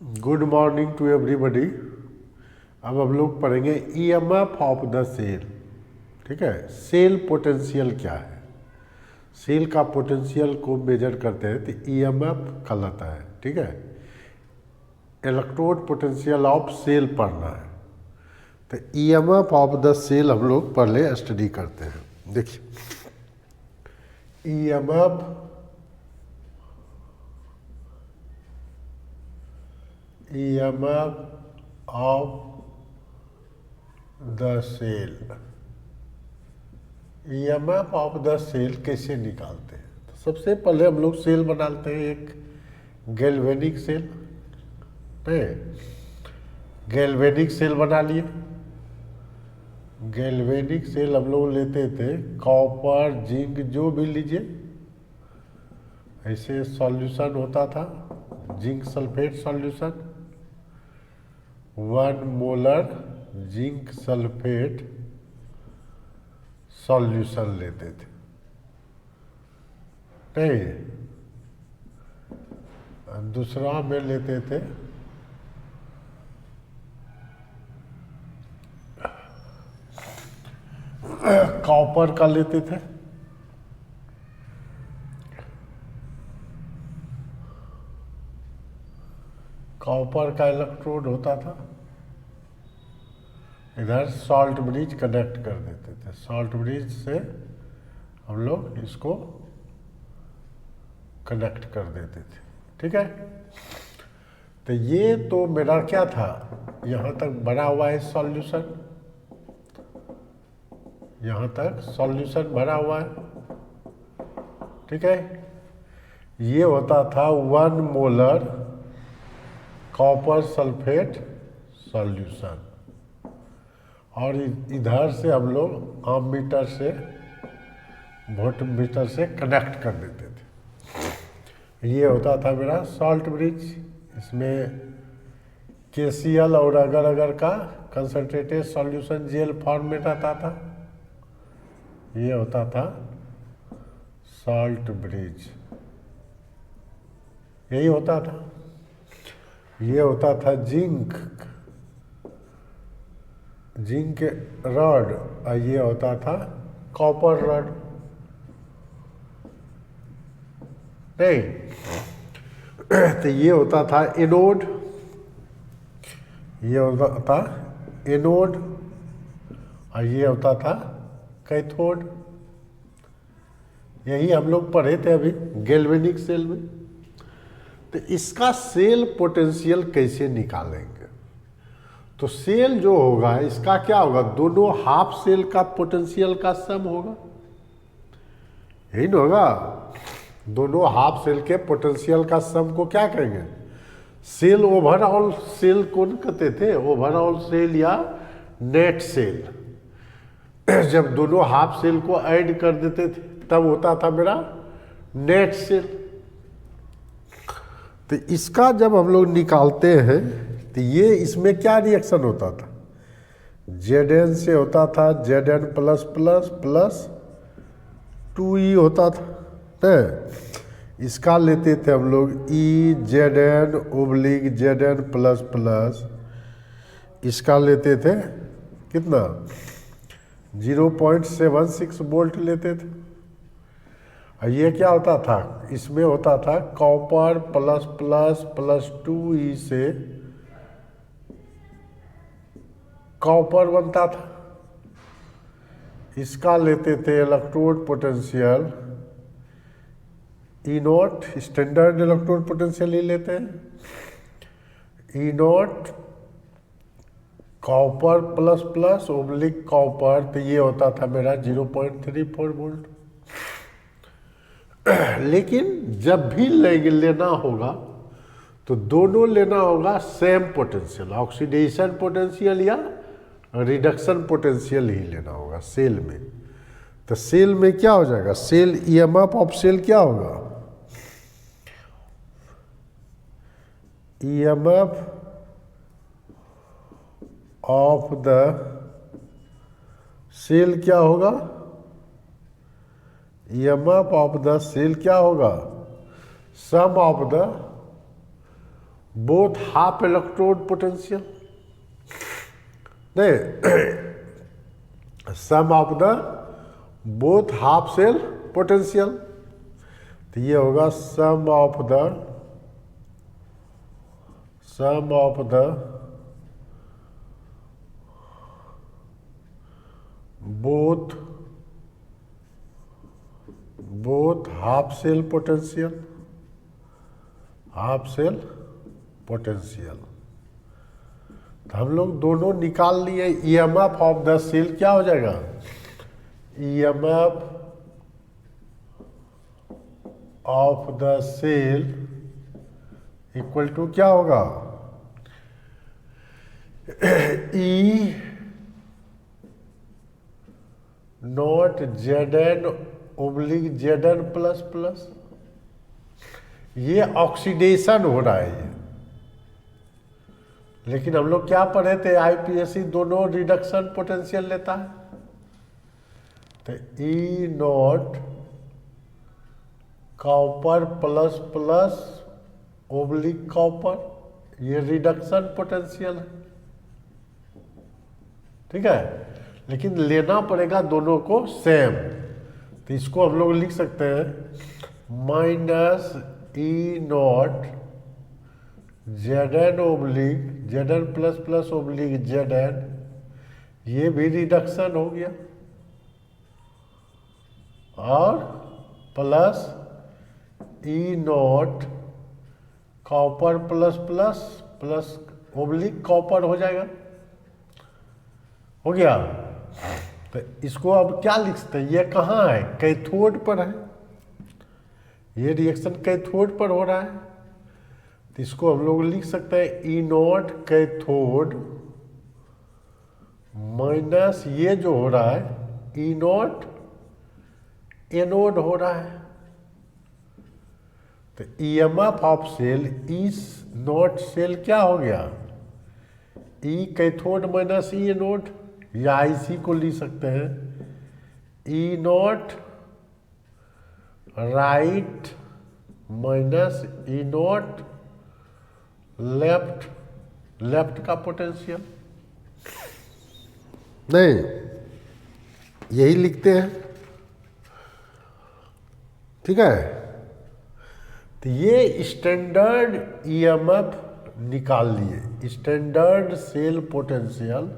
Good morning to everybody. अब हम लोग पढ़ेंगे ईएमएफ ऑफ द सेल। ठीक है, सेल पोटेंशियल क्या है, सेल का पोटेंशियल को मेजर करते हैं तो ईएमएफ कहलाता है। ठीक है, इलेक्ट्रोड पोटेंशियल ऑफ सेल पढ़ना है तो ईएमएफ ऑफ द सेल हम लोग पहले स्टडी करते हैं। देखिए, EMF of the cell, EMF of the cell कैसे निकालते हैं? तो सबसे पहले हम लोग सेल बनाते हैं, एक गैल्वेनिक सेल। गैल्वेनिक सेल बना लिए। गैल्वेनिक सेल हम लोग लेते थे कॉपर, जिंक, जो भी लीजिए, ऐसे सॉल्यूशन होता था, zinc sulphate solution, 1 molar zinc sulphate solution लेते थे। नहीं, दूसरा में लेते थे कॉपर का लेते थे, कॉपर का इलेक्ट्रोड होता था, इधर सॉल्ट ब्रिज कनेक्ट कर देते थे, सॉल्ट ब्रिज से हम लोग इसको कनेक्ट कर देते थे। ठीक है, तो ये तो मेरा क्या था, यहाँ तक भरा हुआ है सॉल्यूशन, यहाँ तक सॉल्यूशन भरा हुआ है। ठीक है, ये होता था 1 मोलर कॉपर सल्फेट सॉल्यूशन, और इधर से हम लोग आममीटर से वोल्टमीटर से कनेक्ट कर देते थे। ये होता था मेरा सॉल्ट ब्रिज, इसमें KCl और अगर अगर का कंसनट्रेटेड सॉल्यूशन जेल फॉर्म में रहता था। ये होता था सॉल्ट ब्रिज, यही होता था। ये होता था जिंक रॉड, और ये होता था कॉपर रॉड। नहीं, तो ये होता था एनोड, ये होता था एनोड, और ये होता था कैथोड। यही हम लोग पढ़े थे अभी गैल्वेनिक सेल में। तो इसका सेल पोटेंशियल कैसे निकालेंगे? तो सेल जो होगा इसका क्या होगा, दोनों हाफ सेल का पोटेंशियल का सम होगा, यही ना होगा। दोनों हाफ सेल के पोटेंशियल का सम को क्या कहेंगे, सेल ओवरऑल सेल को कहते थे, ओवरऑल सेल या नेट सेल। जब दोनों हाफ सेल को ऐड कर देते थे तब होता था मेरा नेट सेल। तो इसका जब हम लोग निकालते हैं तो ये इसमें क्या रिएक्शन होता था, Zn से होता था Zn plus plus plus 2E होता था। इसका लेते थे हम लोग EZn oblique Zn plus plus, इसका लेते थे कितना 0.76 वोल्ट लेते थे। और ये क्या होता था, इसमें होता था copper plus plus plus 2E से कॉपर बनता था। इसका लेते थे electrode potential E naught, standard electrode potential ही लेते हैं। E naught copper plus plus oblique copper, तो ये होता था मेरा 0.34 वोल्ट। लेकिन जब भी लेना होगा तो दोनों लेना होगा सेम पोटेंशियल, ऑक्सीडेशन पोटेंशियल या रिडक्शन पोटेंशियल ही लेना होगा सेल में। तो सेल में क्या हो जाएगा, सेल ईएमएफ ऑफ सेल क्या होगा, ईएमएफ ऑफ द सेल क्या होगा, ईएमएफ ऑफ द सेल क्या होगा, sum of the both half electrode potential, नहीं, sum of the both half cell potential, तो ये होगा sum of the both half cell potential, तो हम लोग दोनों निकाल लिए। ईएमएफ ऑफ द सेल क्या हो जाएगा, EMF of the cell equal to क्या होगा, E not Z oblique Z plus plus, ये ऑक्सीडेशन हो रहा है ये, लेकिन हम लोग क्या पढ़े थे, आईपीएससी दोनों रिडक्शन पोटेंशियल लेता है, तो E not copper plus plus oblique copper, ये रिडक्शन पोटेंशियल है, ठीक है, लेकिन लेना पड़ेगा दोनों को सेम, तो इसको हम लोग लिख सकते हैं minus E not Z N oblique Z N plus plus oblique Z N, ये भी रिडक्शन हो गया, और plus E not copper plus plus plus oblique copper हो जाएगा, हो गया। तो इसको अब क्या लिख सकते हैं, ये कहाँ है, कैथोड पर है, ये रिएक्शन कैथोड पर हो रहा है, तो इसको हम लोग लिख सकते हैं ई नॉट कैथोड माइनस ये जो हो रहा है ई नॉट एनोड हो रहा है, तो EMF of cell E not cell क्या हो गया, E cathode minus E anode, या इसी को लिख सकते हैं E not right minus E not left का पोटेंशियल, नहीं, यही लिखते हैं, ठीक है। तो ये स्टैंडर्ड ईएमएफ निकाल लिए, स्टैंडर्ड सेल पोटेंशियल,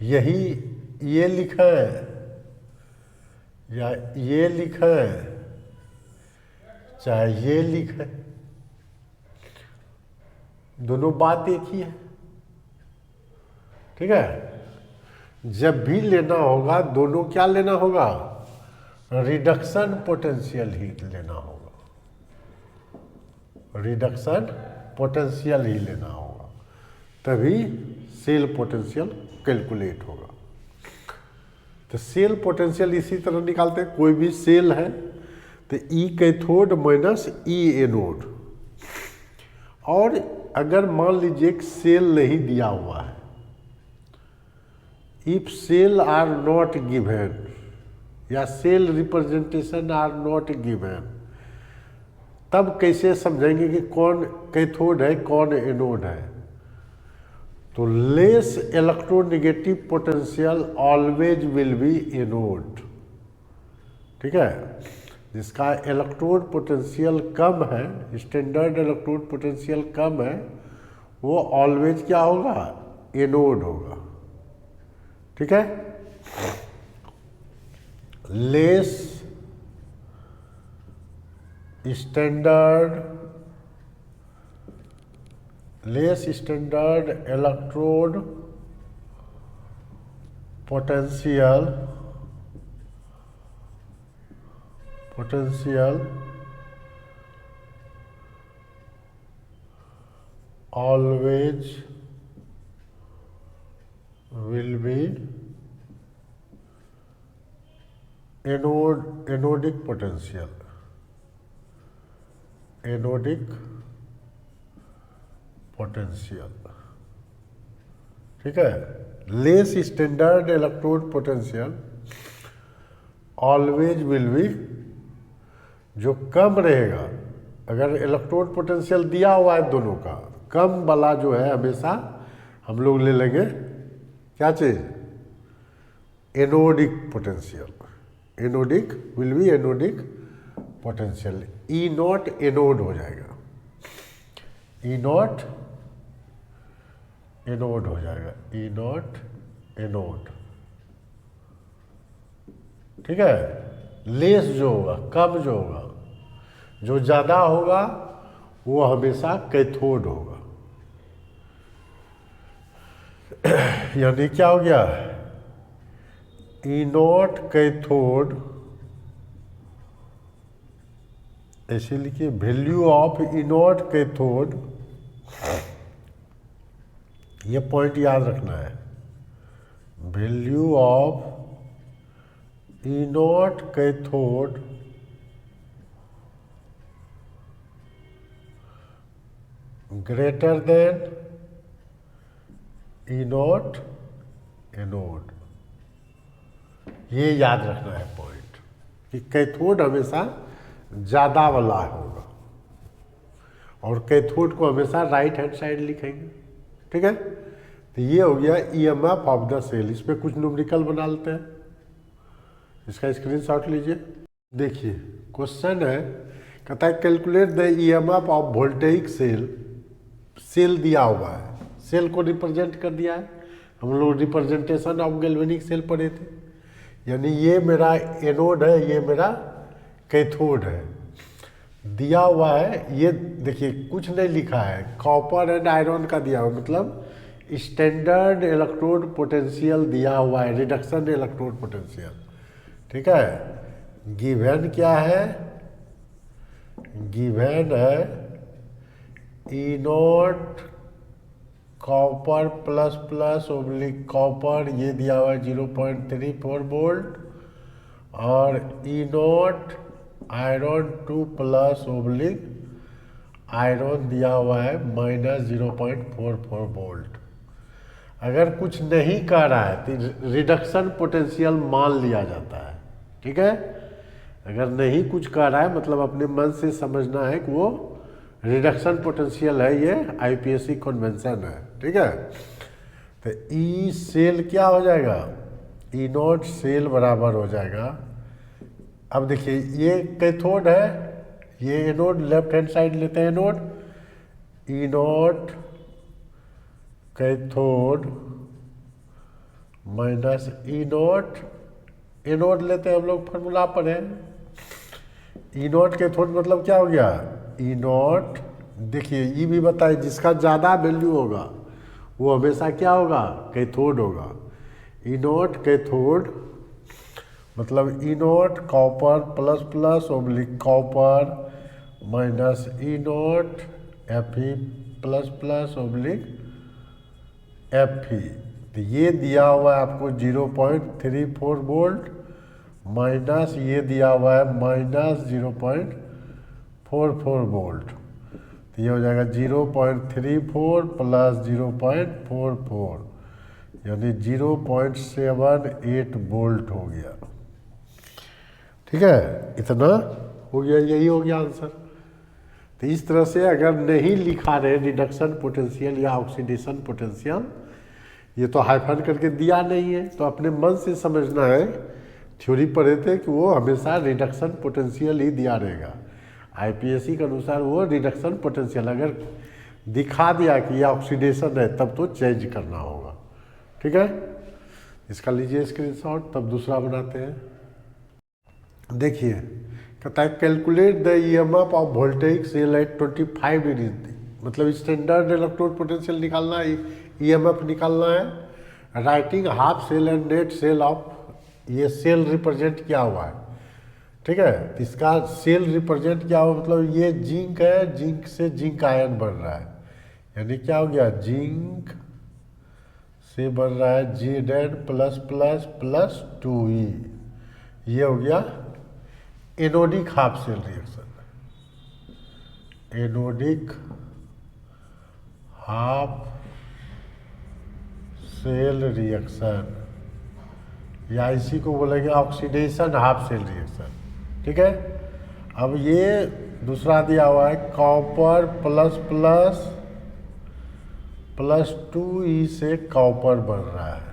यही ये लिखा है या ये लिखा है, चाहे ये लिखा है, दोनों बात एक ही है, ठीक है। जब भी लेना होगा दोनों क्या लेना होगा, रिडक्शन पोटेंशियल ही लेना होगा, रिडक्शन पोटेंशियल ही लेना होगा, तभी सेल पोटेंशियल कैलकुलेट होगा। तो सेल पोटेंशियल इसी तरह निकालते हैं, कोई भी सेल है तो ई कैथोड माइनस ई एनोड, और अगर मान लीजिए कि सेल नहीं दिया हुआ है, if cell are not given या cell representation are not given, तब कैसे समझेंगे कि कौन कैथोड है कौन एनोड है। तो less electronegative potential always will be anode, ठीक है, जिसका इलेक्ट्रोड पोटेंशियल कम है, स्टैंडर्ड इलेक्ट्रोड पोटेंशियल कम है, वो ऑलवेज क्या होगा, एनोड होगा, ठीक है। Less standard electrode potential always will be anodic potential, ठीक है। Less standard electrode potential always will be, जो कम रहेगा, अगर इलेक्ट्रोड पोटेंशियल दिया हुआ है दोनों का कम वाला जो है हमेशा हम लोग ले लेंगे क्या चीज़, anodic potential, anodic will be anodic potential, E not anode हो जाएगा, ई नॉट एनोड हो जाएगा, ई नॉट एनोड, ठीक है। लेस जो होगा, कम जो होगा, जो ज़्यादा होगा वो हमेशा कैथोड होगा। यानी क्या हो गया, ई नॉट कैथोड, ऐसे लिखिए value of E not cathode, ये पॉइंट याद रखना है, value of E not cathode greater than E not anode, ये याद रखना है पॉइंट कि कैथोड हमेशा ज़्यादा वाला होगा और कैथोड को हमेशा राइट हैंड साइड लिखेंगे, ठीक है। तो ये हो गया ईएमएफ ऑफ द सेल। इस पर कुछ न्यूमेरिकल बना लेते हैं, इसका स्क्रीनशॉट लीजिए। देखिए क्वेश्चन है, कहता है calculate the EMF of voltaic cell, cell दिया हुआ है, सेल को रिप्रेजेंट कर दिया है, हम लोग रिप्रेजेंटेशन ऑफ गैल्वेनिक सेल पढ़े थे, यानी ये मेरा एनोड है, ये मेरा कैथोड है, दिया हुआ है। ये देखिए कुछ नहीं लिखा है, कॉपर एंड आयरन का दिया हुआ, मतलब स्टैंडर्ड इलेक्ट्रोड पोटेंशियल दिया हुआ है, रिडक्शन इलेक्ट्रोड पोटेंशियल, ठीक है। गिवन क्या है, गिवन है E not copper plus plus oblique copper, ये दिया हुआ है 0.34 वोल्ट, और E not iron 2 plus oblique iron दिया हुआ है -0.44 वोल्ट। अगर कुछ नहीं कह रहा है तो रिडक्शन पोटेंशियल मान लिया जाता है, ठीक है। अगर नहीं कुछ कह रहा है मतलब अपने मन से समझना है कि वो रिडक्शन पोटेंशियल है, ये आईपीएससी कन्वेंशन है, ठीक है। तो ई सेल क्या हो जाएगा, ई नॉट सेल बराबर हो जाएगा, अब देखिए ये कैथोड है, ये एनोड, लेफ्ट हैंड साइड लेते हैं anode, E not cathode minus E not anode लेते हैं हम लोग, फार्मूला पर है। ई नॉट कैथोड मतलब क्या हो गया, ई नॉट, देखिए ई भी बताए जिसका ज़्यादा वैल्यू होगा वो हमेशा क्या होगा, कैथोड होगा। ई नॉट कैथोड मतलब E not copper plus plus oblique copper minus E not Fe plus plus oblique Fe। तो ये दिया हुआ है आपको 0.34 वोल्ट, माइनस ये दिया हुआ है -0.44 वोल्ट, तो ये हो जाएगा 0.34 प्लस 0.44 यानी 0.78 वोल्ट हो गया, ठीक है। इतना हो गया, यही हो गया आंसर। तो इस तरह से अगर नहीं लिखा रहे रिडक्शन पोटेंशियल या ऑक्सीडेशन पोटेंशियल, ये तो हाइफन करके दिया नहीं है, तो अपने मन से समझना है, थ्योरी पढ़े थे कि वो हमेशा रिडक्शन पोटेंशियल ही दिया रहेगा, आईपीएससी के अनुसार वो रिडक्शन पोटेंशियल, अगर दिखा दिया कि ये ऑक्सीडेशन है तब तो चेंज करना होगा, ठीक है। इसका लीजिए स्क्रीनशॉट, तब दूसरा बनाते हैं। देखिए कहता है calculate the EMF of voltaic cell at 25 degree, मतलब स्टैंडर्ड इलेक्ट्रोड पोटेंशियल निकालना है, ईएमएफ निकालना है। Writing half cell and net cell of, ये सेल रिप्रेजेंट किया हुआ है, ठीक है। इसका सेल रिप्रेजेंट क्या हुआ, मतलब ये जिंक है, जिंक से जिंक आयन बन रहा है, यानी क्या हो गया, जिंक से बन रहा है Zn plus plus plus 2E, ये हो गया anodic half cell reaction, anodic half cell reaction, या इसी को बोलेंगे ऑक्सीडेशन हाफ सेल रिएक्शन, ठीक है। अब ये दूसरा दिया हुआ है कॉपर प्लस प्लस +2E से कॉपर बन रहा है।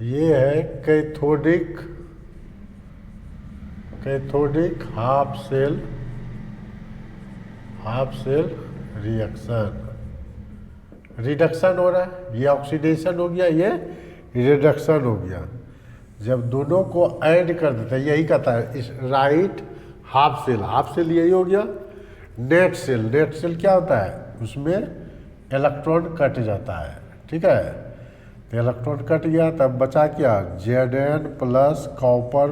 ये है cathodic half cell reaction. Reduction हो रहा है, ये ऑक्सीडेशन हो गया, ये रिडक्शन हो गया। जब दोनों को ऐड कर देते हैं, यही कहता है इस राइट हाफ सेल यही हो गया। नेट सेल क्या होता है, उसमें इलेक्ट्रॉन कट जाता है, ठीक है। तो इलेक्ट्रॉन कट गया, तब बचा क्या, Zn प्लस कॉपर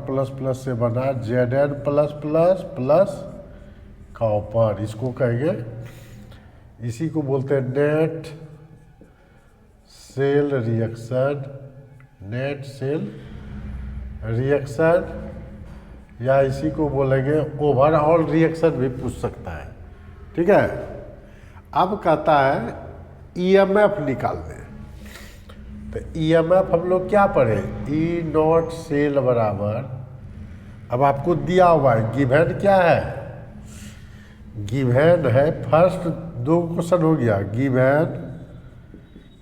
प्लस से बना Zn प्लस कॉपर, इसको कहेंगे, इसी को बोलते हैं नेट सेल रिएक्शन, या इसी को बोलेंगे ओवरऑल रिएक्शन भी पूछ सकता है, ठीक है। अब कहता है ईएमएफ निकाल दें। तो ईएमएफ हम लोग क्या पढ़े, E0 सेल बराबर, अब आपको दिया हुआ है गिवन क्या है, गिवन है फर्स्ट दो क्वेश्चन हो गया, गिवन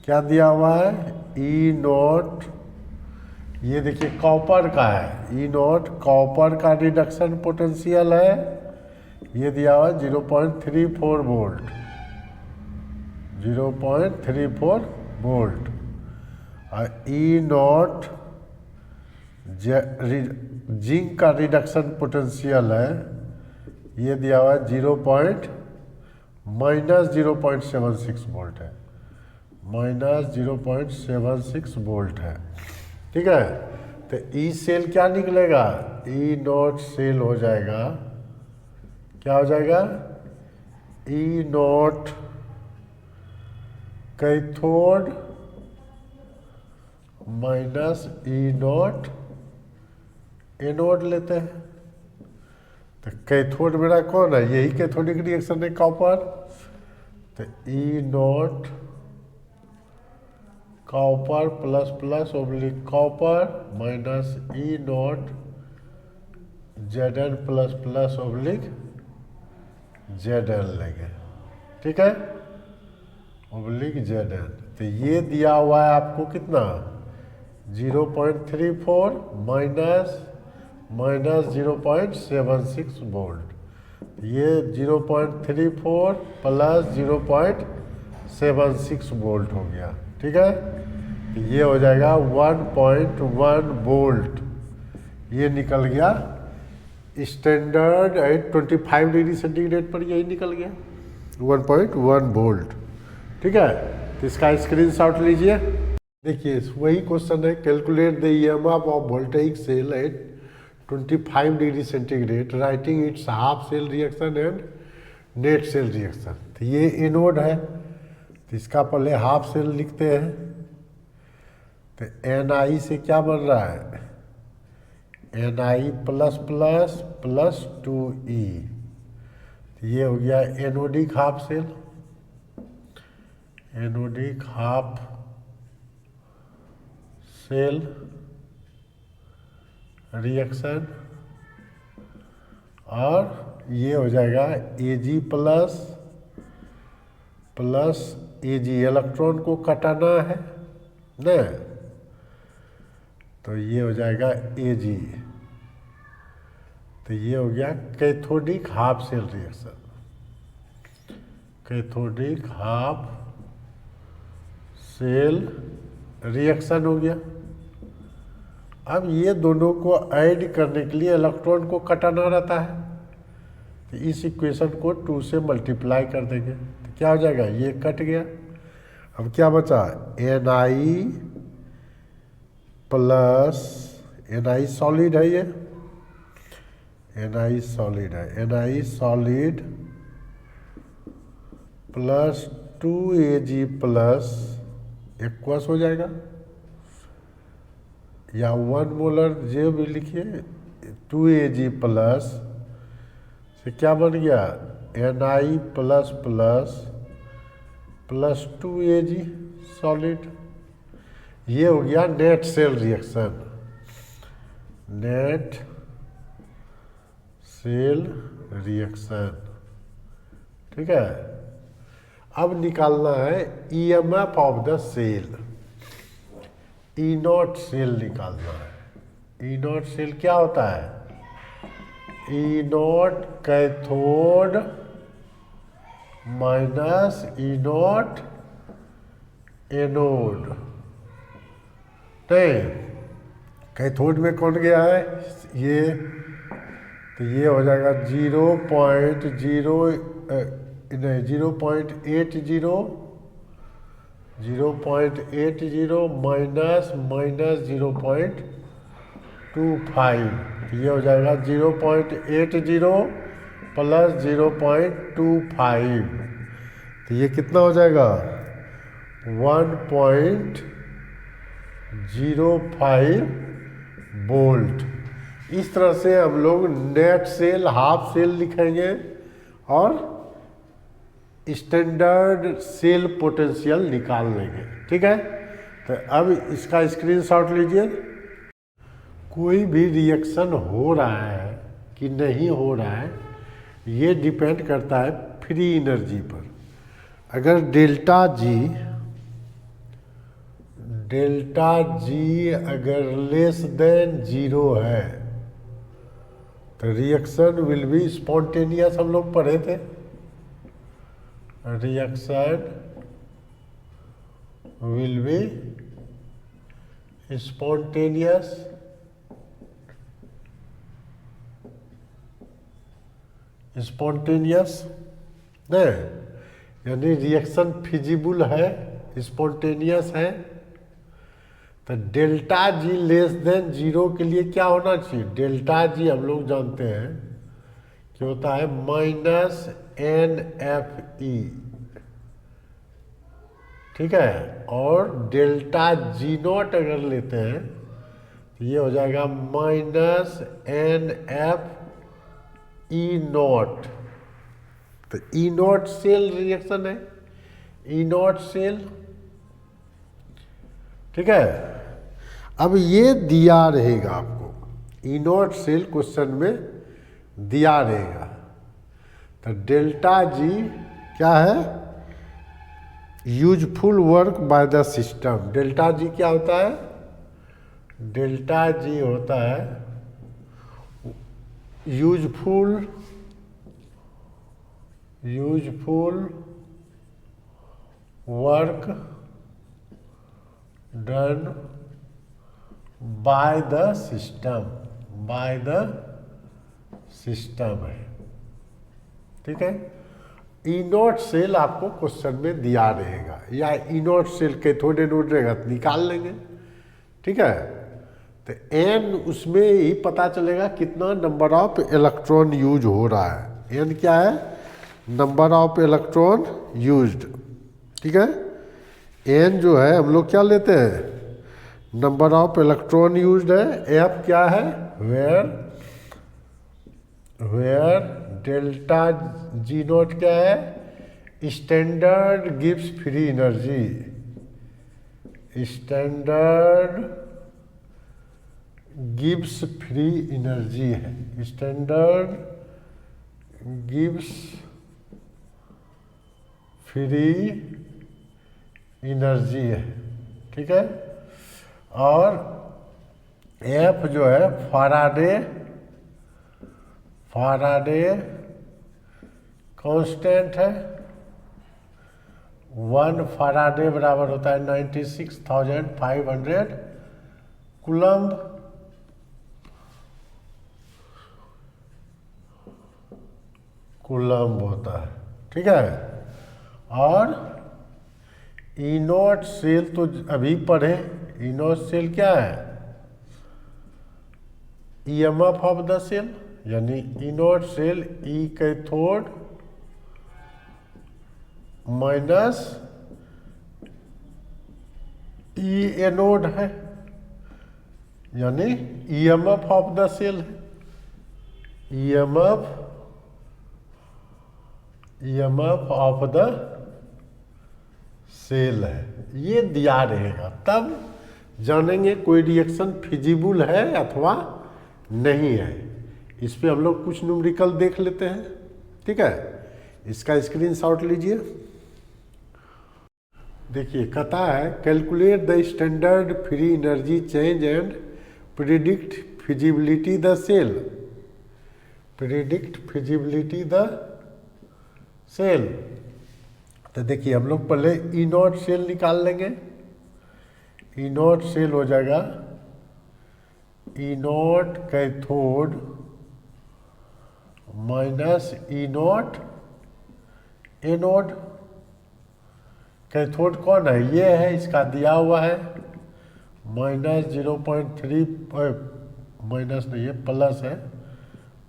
क्या दिया हुआ है E0, ये देखिए कॉपर का है, E0 कॉपर का रिडक्शन पोटेंशियल है, ये दिया हुआ है 0.34 वोल्ट, 0.34 वोल्ट। और E0 जिंक का रिडक्शन पोटेंशियल है, ये दिया हुआ है -0.76 वोल्ट है, -0.76 वोल्ट है, ठीक है। तो ई सेल क्या निकलेगा, E0 सेल हो जाएगा, क्या हो जाएगा, E0 cathode minus E0 anode लेते हैं। तो कैथोड मेरा कौन है, यही कैथोडिक रिएक्शन है कॉपर। तो E0 copper plus oblique copper minus E0 Zn plus oblique Zn लेंगे, ठीक है, ओब्लिक Zn। तो ये दिया हुआ है आपको कितना, 0.34 माइनस 0.76 वोल्ट, ये 0.34 प्लस 0.76 वोल्ट हो गया, ठीक है। तो ये हो जाएगा 1.1 वोल्ट, ये निकल गया स्टैंडर्ड 25 डिग्री सेंटीग्रेड पर, यही निकल गया 1.1 वोल्ट, ठीक है। तो इसका स्क्रीनशॉट लीजिए। देखिए वही क्वेश्चन है, calculate the EMF of voltaic cell at 25 degree centigrade, writing its half cell reaction and net cell reaction. तो ये एनोड है, तो इसका पहले हाफ सेल लिखते हैं। तो Ni से क्या बन रहा है, Ni प्लस 2E, तो ये हो गया anodic half cell, anodic half cell reaction. और ये हो जाएगा Ag प्लस Ag, इलेक्ट्रॉन को कटाना है ना, तो ये हो जाएगा Ag। तो ये हो गया cathodic half cell reaction, cathodic half cell reaction हो गया। अब ये दोनों को ऐड करने के लिए इलेक्ट्रॉन को कटाना रहता है, तो इस इक्वेशन को 2 से मल्टीप्लाई कर देंगे, तो क्या हो जाएगा, ये कट गया। अब क्या बचा, Ni प्लस, Ni सॉलिड है, ये Ni सॉलिड है, Ni solid plus 2Ag plus aqueous हो जाएगा, या 1 मोलर जे भी लिखिए, 2Ag प्लस से क्या बन गया, Ni प्लस 2Ag सॉलिड। ये हो गया net cell reaction, net cell reaction, ठीक है। अब निकालना है EMF of the cell, E not cell निकालना है। ई नॉट सेल क्या होता है? E not cathode minus E not anode. नहीं, कैथोड में कौन गया है? ये, तो ये हो जाएगा 0.80 माइनस 0.25, तो ये हो जाएगा 0.80 प्लस 0.25, तो ये कितना हो जाएगा? 1.05 वोल्ट। इस तरह से हम लोग नेट सेल, हाफ सेल लिखेंगे और स्टैंडर्ड सेल पोटेंशियल निकाल लेंगे। ठीक है, तो अब इसका स्क्रीनशॉट लीजिए। कोई भी रिएक्शन हो रहा है कि नहीं हो रहा है, ये डिपेंड करता है फ्री एनर्जी पर। अगर डेल्टा जी अगर लेस देन 0 है तो रिएक्शन विल बी स्पॉन्टेनियस। हम लोग पढ़े थे, रिएक्शन विल बी स्पॉन्टेनियस नहीं, यानी रिएक्शन फिजिबल है, स्पॉन्टेनियस है। तो डेल्टा जी लेस देन 0 के लिए क्या होना चाहिए? डेल्टा जी हम लोग जानते हैं कि होता है -NFE, ठीक है। और डेल्टा जी नॉट अगर लेते हैं तो ये हो जाएगा -NFE नॉट। तो ई नॉट सेल रिएक्शन है, ई नॉट सेल, ठीक है। अब ये दिया रहेगा आपको, ई नॉट सेल क्वेश्चन में दिया रहेगा। तो डेल्टा जी क्या है? Useful work by the system. Delta G क्या होता है? डेल्टा जी होता है useful work done by the system है, ठीक है। ई नॉट सेल आपको क्वेश्चन में दिया रहेगा, या ई नॉट सेल कैथोड एनोड रहेगा तो निकाल लेंगे, ठीक है। तो एन उसमें ही पता चलेगा कितना नंबर ऑफ इलेक्ट्रॉन यूज हो रहा है। एन क्या है? नंबर ऑफ इलेक्ट्रॉन यूज्ड, ठीक है। एन जो है हम लोग क्या लेते हैं? नंबर ऑफ इलेक्ट्रॉन यूज्ड है। एफ क्या है? वेयर डेल्टा जी नॉट क्या है? Standard gives free energy, standard gives free energy है, स्टैंडर्ड गिव्स फ्री एनर्जी है, ठीक है। और एफ जो है फाराडे कांस्टेंट है। 1 फाराडे बराबर होता है 96,500 कूलम्ब होता है, ठीक है। और ई नॉट सेल तो अभी पढ़े, ई नॉट सेल क्या है? ईएमएफ ऑफ द सेल, यानी E not cell E cathode minus E anode है, यानी ईएमएफ ऑफ द सेल है। ईएमएफ ऑफ द सेल है, ये दिया रहेगा। तब जानेंगे कोई रिएक्शन फिजिबल है अथवा नहीं है। इस पे हम लोग कुछ न्यूमेरिकल देख लेते हैं, ठीक है। इसका स्क्रीनशॉट लीजिए। देखिए कहता है calculate the standard free energy change and predict feasibility the cell. Predict feasibility the cell. तो देखिए हम लोग पहले ई नॉट सेल निकाल लेंगे। ई नॉट सेल हो जाएगा E not cathode minus E not anode. Cathode कौन है? ये है, इसका दिया हुआ है -0.3, माइनस नहीं है प्लस है,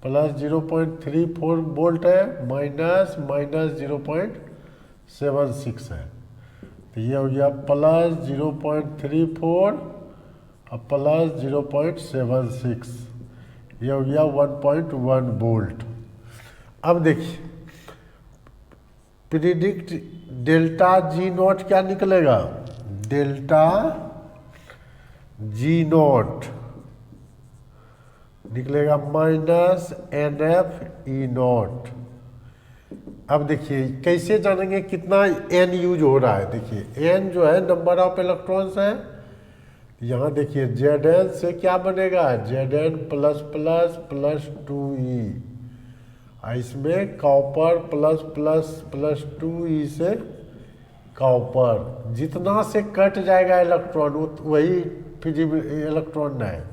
प्लस 0.34 वोल्ट है, माइनस -0.76 है। तो ये हो गया प्लस 0.34 और प्लस 0.76, ये हो गया 1.1 वोल्ट। अब देखिए प्रिडिक्ट डेल्टा जी नॉट क्या निकलेगा? डेल्टा जी नॉट निकलेगा -NF ई नॉट। अब देखिए कैसे जानेंगे कितना एन यूज हो रहा है? देखिए एन जो है नंबर ऑफ इलेक्ट्रॉन्स है। यहाँ देखिए Zn से क्या बनेगा? Zn plus plus plus 2e, इसमें copper plus plus plus 2e से कॉपर, जितना से कट जाएगा इलेक्ट्रॉन वही फिजिबल इलेक्ट्रॉन है।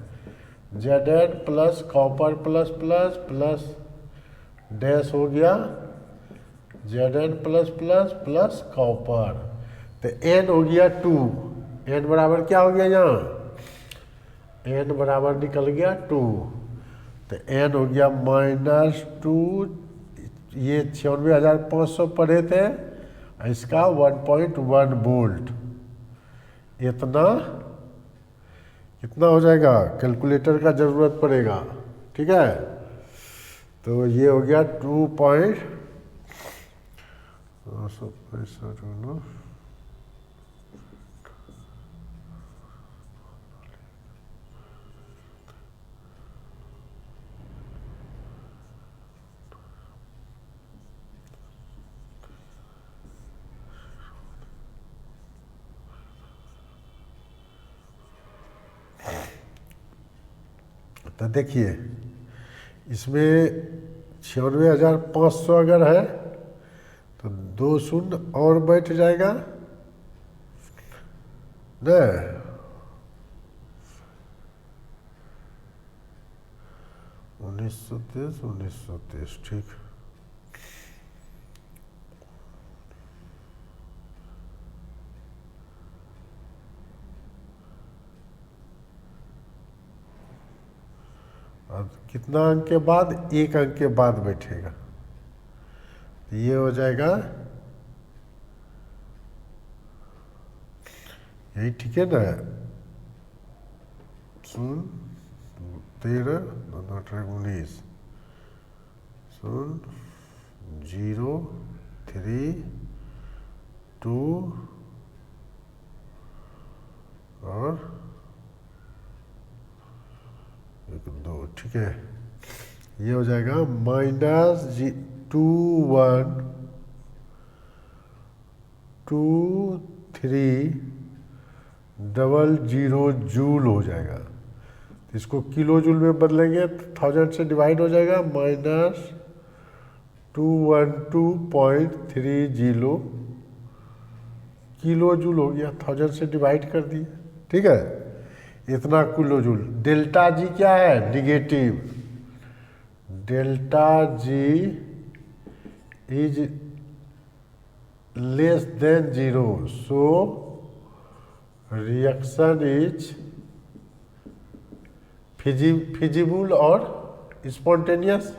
Zn plus copper plus plus plus dash हो गया Zn plus plus plus copper, तो n हो गया 2। n बराबर क्या हो गया? यहाँ n बराबर निकल गया 2, तो n हो गया -2। ये 96,500 पढ़े थे, इसका 1.1 वोल्ट। इतना कितना हो जाएगा? कैलकुलेटर का ज़रूरत पड़ेगा, ठीक है। तो ये हो गया 2.65 तो देखिए इसमें 96,500 अगर है तो 2 शून्य और बैठ जाएगा न, 1923 ठीक। अब कितना अंक के बाद? 1 अंक के बाद बैठेगा, तो ये हो जाएगा यही, ठीक है ना। 13 19 0 3 2 और 1 2, ठीक है। ये हो जाएगा -212300 जूल हो जाएगा। तो इसको किलो जूल में बदलेंगे तो 1000 से डिवाइड हो जाएगा, -212.30 किलो जूल हो गया, 1000 से डिवाइड कर दिए, ठीक है। इतना किलो जूल। डेल्टा जी क्या है? Negative. Delta G is less than 0, so reaction is feasible और स्पॉन्टेनियस।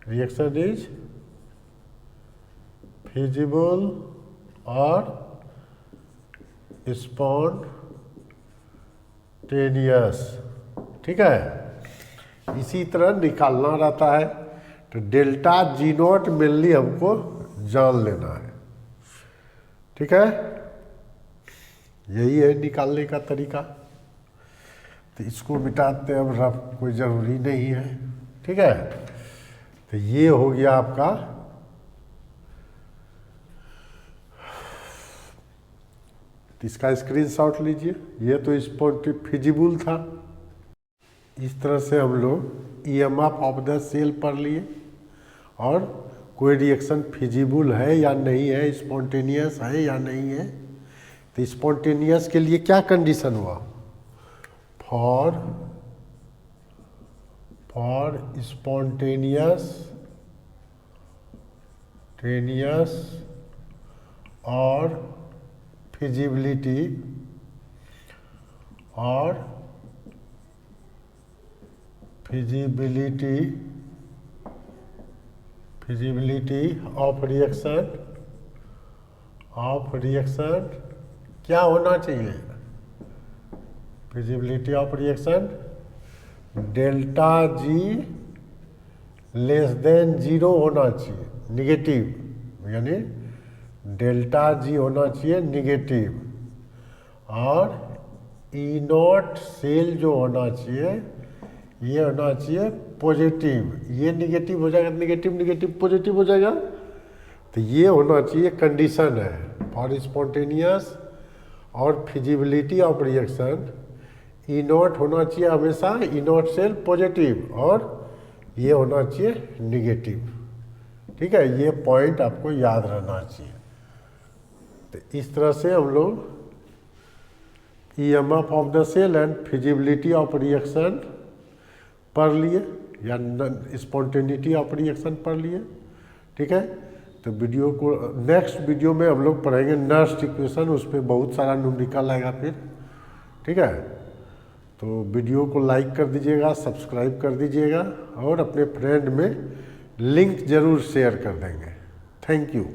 रिएक्शन इज फिजिबल और स्पॉन्टेनियस, ठीक है। इसी तरह निकालना रहता है। तो डेल्टा जी नॉट मेनली हमको जान लेना है, ठीक है। यही है निकालने का तरीका। तो इसको मिटाते अब रफ कोई ज़रूरी नहीं है, ठीक है। तो ये हो गया आपका तो इसका स्क्रीनशॉट लीजिए। ये तो फिजिबल था। इस तरह से हम लोग ईएमएफ ऑफ द सेल पढ़ लिए और कोई रिएक्शन फिजिबल है या नहीं है, स्पॉन्टेनियस है या नहीं है। तो स्पॉन्टेनियस के लिए क्या कंडीशन हुआ? फॉर स्पॉन्टेनियस और फिजिबिलिटी ऑफ रिएक्शन क्या होना चाहिए? Feasibility of reaction delta G less than 0 होना चाहिए, निगेटिव, यानी डेल्टा जी होना चाहिए निगेटिव, और ई नॉट सेल जो होना चाहिए ये होना चाहिए पॉजिटिव। ये निगेटिव हो जाएगा, निगेटिव पॉजिटिव हो जाएगा। तो ये होना चाहिए कंडीशन है फॉर स्पॉन्टेनियस और feasibility of reaction. E not होना चाहिए हमेशा, ई नॉट सेल पॉजिटिव, और ये होना चाहिए निगेटिव। ठीक है, ये पॉइंट आपको याद रहना चाहिए। तो इस तरह से हम लोग EMF of the cell and feasibility of reaction पढ़ लिए, या स्पॉन्टेनिटी ऑफ रिएक्शन पढ़ लिए। ठीक है, तो वीडियो को नेक्स्ट वीडियो में हम लोग पढ़ेंगे नर्स्ट इक्वेशन, उस पर बहुत सारा न्यूमेरिकल आएगा फिर। ठीक है, तो वीडियो को लाइक कर दीजिएगा, सब्सक्राइब कर दीजिएगा, और अपने फ्रेंड में लिंक ज़रूर शेयर कर देंगे। Thank you.